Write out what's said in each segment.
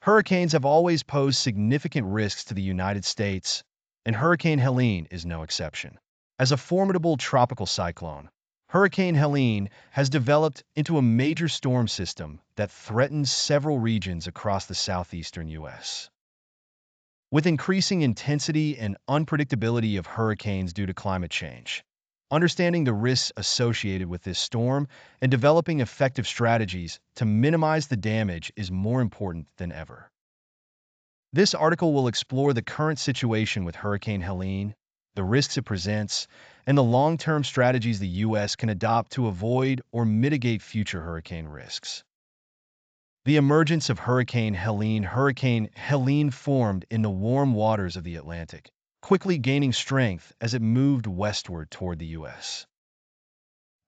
Hurricanes have always posed significant risks to the United States, and Hurricane Helene is no exception. As a formidable tropical cyclone, Hurricane Helene has developed into a major storm system that threatens several regions across the southeastern U.S. With increasing intensity and unpredictability of hurricanes due to climate change, understanding the risks associated with this storm and developing effective strategies to minimize the damage is more important than ever. This article will explore the current situation with Hurricane Helene, the risks it presents, and the long-term strategies the U.S. can adopt to avoid or mitigate future hurricane risks. The emergence of Hurricane Helene formed in the warm waters of the Atlantic, quickly gaining strength as it moved westward toward the U.S.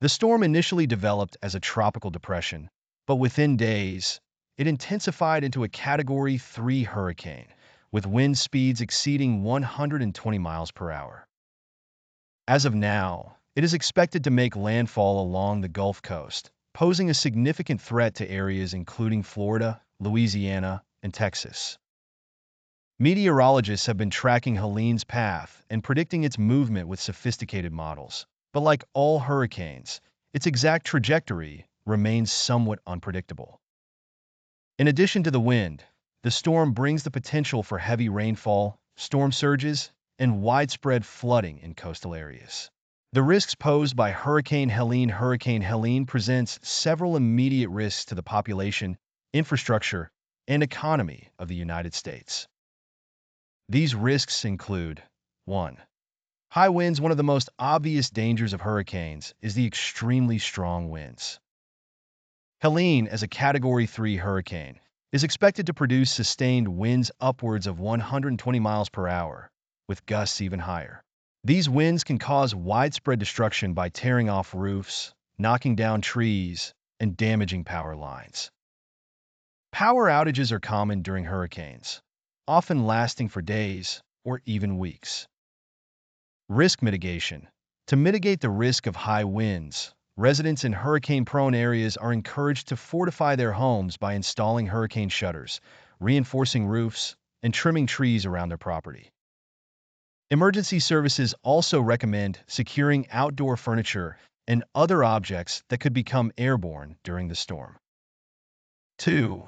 The storm initially developed as a tropical depression, but within days, it intensified into a Category 3 hurricane, with wind speeds exceeding 120 miles per hour. As of now, it is expected to make landfall along the Gulf Coast, posing a significant threat to areas including Florida, Louisiana, and Texas. Meteorologists have been tracking Helene's path and predicting its movement with sophisticated models, but like all hurricanes, its exact trajectory remains somewhat unpredictable. In addition to the wind, the storm brings the potential for heavy rainfall, storm surges, and widespread flooding in coastal areas. The risks posed by Hurricane Helene presents several immediate risks to the population, infrastructure, and economy of the United States. These risks include 1. High winds. One of the most obvious dangers of hurricanes is the extremely strong winds. Helene, as a Category 3 hurricane, is expected to produce sustained winds upwards of 120 miles per hour, with gusts even higher. These winds can cause widespread destruction by tearing off roofs, knocking down trees, and damaging power lines. Power outages are common during hurricanes, often lasting for days or even weeks. Risk mitigation. To mitigate the risk of high winds, residents in hurricane-prone areas are encouraged to fortify their homes by installing hurricane shutters, reinforcing roofs, and trimming trees around their property. Emergency services also recommend securing outdoor furniture and other objects that could become airborne during the storm. 2.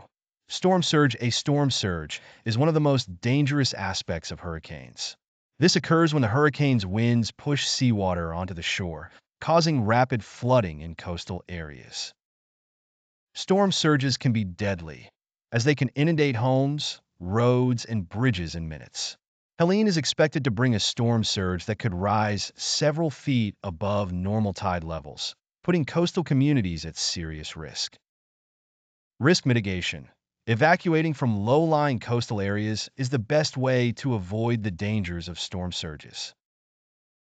Storm surge. A storm surge is one of the most dangerous aspects of hurricanes. This occurs when the hurricane's winds push seawater onto the shore, causing rapid flooding in coastal areas. Storm surges can be deadly, as they can inundate homes, roads, and bridges in minutes. Helene is expected to bring a storm surge that could rise several feet above normal tide levels, putting coastal communities at serious risk. Risk mitigation. Evacuating from low-lying coastal areas is the best way to avoid the dangers of storm surges.